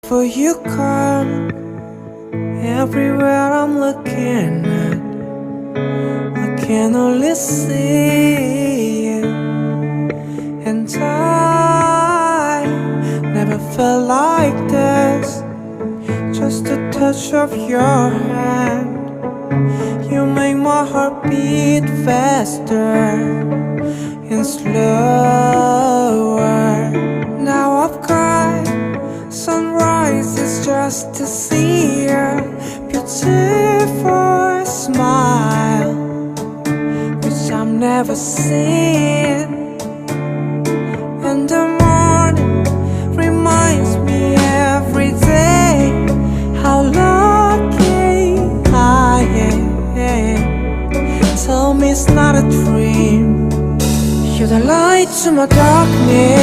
For you come everywhere I'm looking at, I can only see you. And I never felt like this, just the touch of your hand. You make my heart beat faster and slower. Now I've got sunrises just to see your beautiful smile, which I've never seen. And the morning reminds me every day how lucky I am. Tell me it's not a dream. You're the light to my darkness.